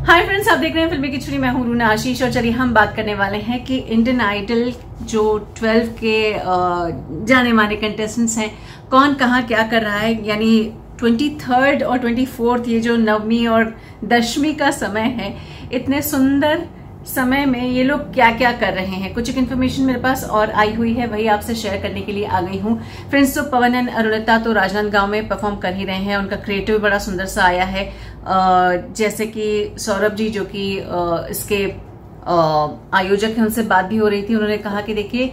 Hi friends, आप देख रहे हैं फिल्मी की छुरी। मैं हूं रूना आशीष और चलिए हम बात करने वाले हैं कि इंडियन आइडल जो 12 के जाने माने कंटेस्टेंट्स हैं, कौन कहाँ क्या कर रहा है। यानी 23rd और 24th ये जो नवमी और दशमी का समय है, इतने सुंदर समय में ये लोग क्या क्या कर रहे हैं। कुछ एक इन्फॉर्मेशन मेरे पास और आई हुई है, वही आपसे शेयर करने के लिए आ गई हूँ। फ्रेंड्स, तो पवन एंड अरुणिता तो राजनांदगांव में परफॉर्म कर ही रहे हैं। उनका क्रिएटिव बड़ा सुंदर सा आया है। जैसे कि सौरभ जी जो कि इसके आयोजक हैं, उनसे बात भी हो रही थी। उन्होंने कहा कि देखिए,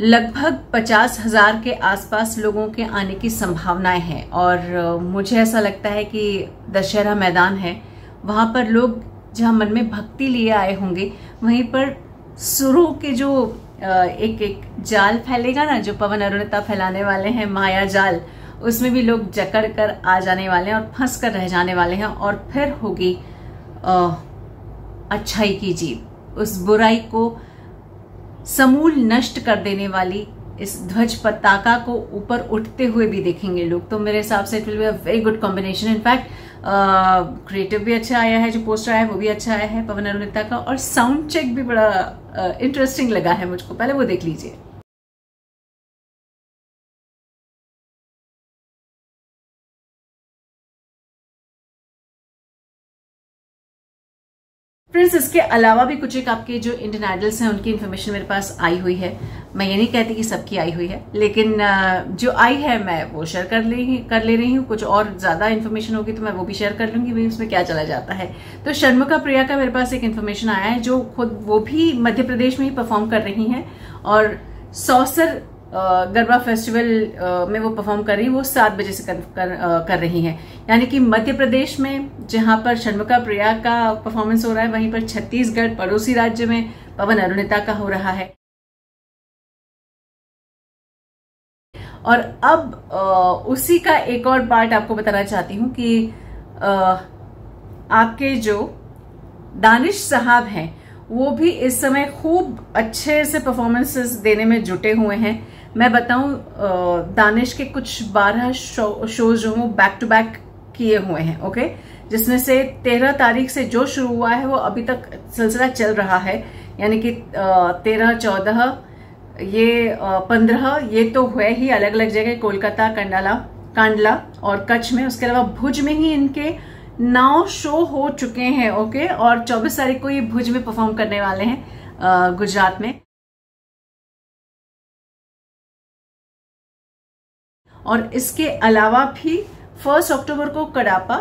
लगभग 50,000 के आसपास लोगों के आने की संभावनाएं हैं और मुझे ऐसा लगता है कि दशहरा मैदान है, वहां पर लोग जहां मन में भक्ति लिए आए होंगे, वहीं पर सुरों के जो एक एक जाल फैलेगा ना, जो पवन अरुणिता फैलाने वाले हैं, माया जाल, उसमें भी लोग जकड़ कर आ जाने वाले हैं और फंस कर रह जाने वाले हैं। और फिर होगी अच्छाई की जीत। उस बुराई को समूल नष्ट कर देने वाली इस ध्वज पताका को ऊपर उठते हुए भी देखेंगे लोग। तो मेरे हिसाब से it will be a very good combination. In fact creative भी अच्छा आया है, जो पोस्टर आया है वो भी अच्छा आया है पवन अरुणिता का, और साउंड चेक भी बड़ा इंटरेस्टिंग लगा है मुझको। पहले वो देख लीजिए। फ्रेंड्स, इसके अलावा भी कुछ एक आपके जो इंडियन आइडल्स हैं उनकी इन्फॉर्मेशन मेरे पास आई हुई है। मैं ये नहीं कहती कि सबकी आई हुई है, लेकिन जो आई है मैं वो शेयर कर ले रही हूँ। कुछ और ज्यादा इन्फॉर्मेशन होगी तो मैं वो भी शेयर कर लूंगी, भाई उसमें क्या चला जाता है। तो शर्मिका प्रिया का मेरे पास एक इन्फॉर्मेशन आया है, जो खुद वो भी मध्य प्रदेश में ही परफॉर्म कर रही हैं और सौसर गरबा फेस्टिवल में वो परफॉर्म कर रही है। वो 7 बजे से कर रही हैं। यानी कि मध्य प्रदेश में जहां पर शर्मिका प्रिया का परफॉर्मेंस हो रहा है, वहीं पर छत्तीसगढ़ पड़ोसी राज्य में पवन अरुणिता का हो रहा है। और अब उसी का एक और पार्ट आपको बताना चाहती हूं कि आपके जो दानिश साहब हैं, वो भी इस समय खूब अच्छे से परफॉर्मेंसेस देने में जुटे हुए हैं। मैं बताऊं, दानिश के कुछ 12 शोज जो वो बैक टू बैक किए हुए हैं, ओके, जिसमें से 13 तारीख से जो शुरू हुआ है वो अभी तक सिलसिला चल रहा है। यानी कि 13, 14, ये 15 ये तो हुए ही अलग अलग जगह, कोलकाता, कांडला और कच्छ में। उसके अलावा भुज में ही इनके 9 शो हो चुके हैं, ओके। और 24 तारीख को ये भुज में परफॉर्म करने वाले हैं, गुजरात में। और इसके अलावा भी 1 अक्टूबर को कडापा,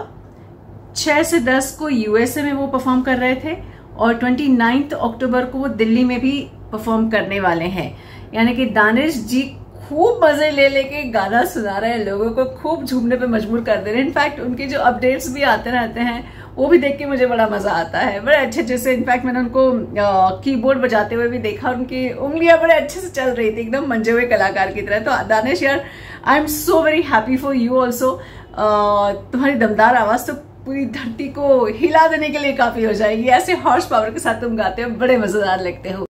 6 से 10 को यूएसए में वो परफॉर्म कर रहे थे और 29 अक्टूबर को वो दिल्ली में भी परफॉर्म करने वाले हैं। यानी कि दानिश जी खूब मजे ले लेके गाना सुना रहे हैं, लोगों को खूब झूमने पे मजबूर कर दे रहे हैं। इनफैक्ट उनके जो अपडेट्स भी आते रहते हैं, वो भी देख के मुझे बड़ा मजा आता है, बड़े अच्छे अच्छे से। इनफैक्ट मैंने उनको कीबोर्ड बजाते हुए भी देखा, उनकी उंगलियां बड़े अच्छे से चल रही थी, एकदम मंजे हुए कलाकार की तरह। तो दानिश यार, I am so very happy for you also. तुम्हारी दमदार आवाज तो पूरी धरती को हिला देने के लिए काफी हो जाएगी। ऐसे हॉर्स पावर के साथ तुम गाते हो, बड़े मजेदार लगते हो।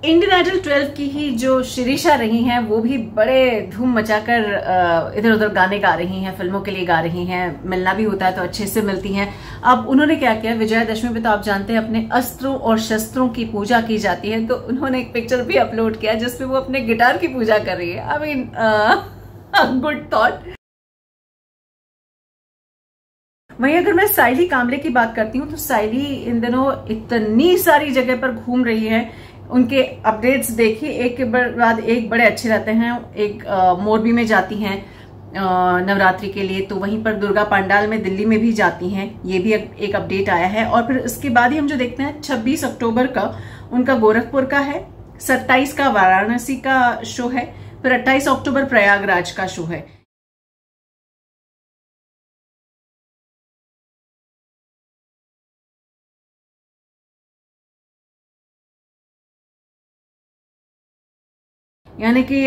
इंडियन आइडल 12 की ही जो शिरीषा रही हैं, वो भी बड़े धूम मचाकर इधर उधर गाने गा रही हैं, फिल्मों के लिए गा रही हैं। मिलना भी होता है तो अच्छे से मिलती हैं। अब उन्होंने क्या किया, विजयादशमी पे तो आप जानते हैं अपने अस्त्रों और शस्त्रों की पूजा की जाती है, तो उन्होंने एक पिक्चर भी अपलोड किया जिसमें वो अपने गिटार की पूजा कर रही है। I mean good thought. वहीं अगर मैं साइली कामले की बात करती हूँ, तो साइली इन दिनों इतनी सारी जगह पर घूम रही है। उनके अपडेट्स देखिए, एक के बाद एक बड़े अच्छे रहते हैं। एक मोरबी में जाती हैं नवरात्रि के लिए, तो वहीं पर दुर्गा पंडाल में दिल्ली में भी जाती हैं। ये भी एक अपडेट आया है। और फिर इसके बाद ही हम जो देखते हैं, 26 अक्टूबर का उनका गोरखपुर का है, 27 का वाराणसी का शो है, फिर 28 अक्टूबर प्रयागराज का शो है। यानी कि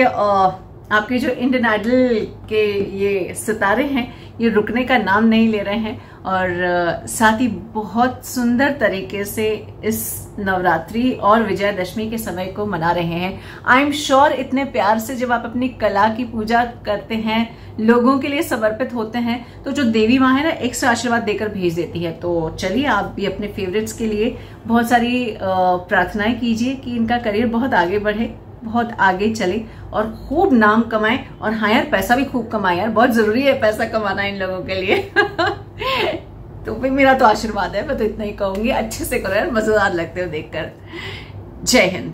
आपके जो इंडियन आइडल के ये सितारे हैं ये रुकने का नाम नहीं ले रहे हैं और साथ ही बहुत सुंदर तरीके से इस नवरात्रि और विजयदशमी के समय को मना रहे हैं। आई एम श्योर इतने प्यार से जब आप अपनी कला की पूजा करते हैं, लोगों के लिए समर्पित होते हैं, तो जो देवी माँ है ना एक्स्ट्रा आशीर्वाद देकर भेज देती है। तो चलिए आप भी अपने फेवरेट्स के लिए बहुत सारी प्रार्थनाएं कीजिए कि इनका करियर बहुत आगे बढ़े, बहुत आगे चले और खूब नाम कमाएं। और हाँ यार, पैसा भी खूब कमाएं यार, बहुत जरूरी है पैसा कमाना इन लोगों के लिए। तो भाई मेरा तो आशीर्वाद है, मैं तो इतना ही कहूंगी, अच्छे से करो यार, मजेदार लगते हो देखकर। जय हिंद।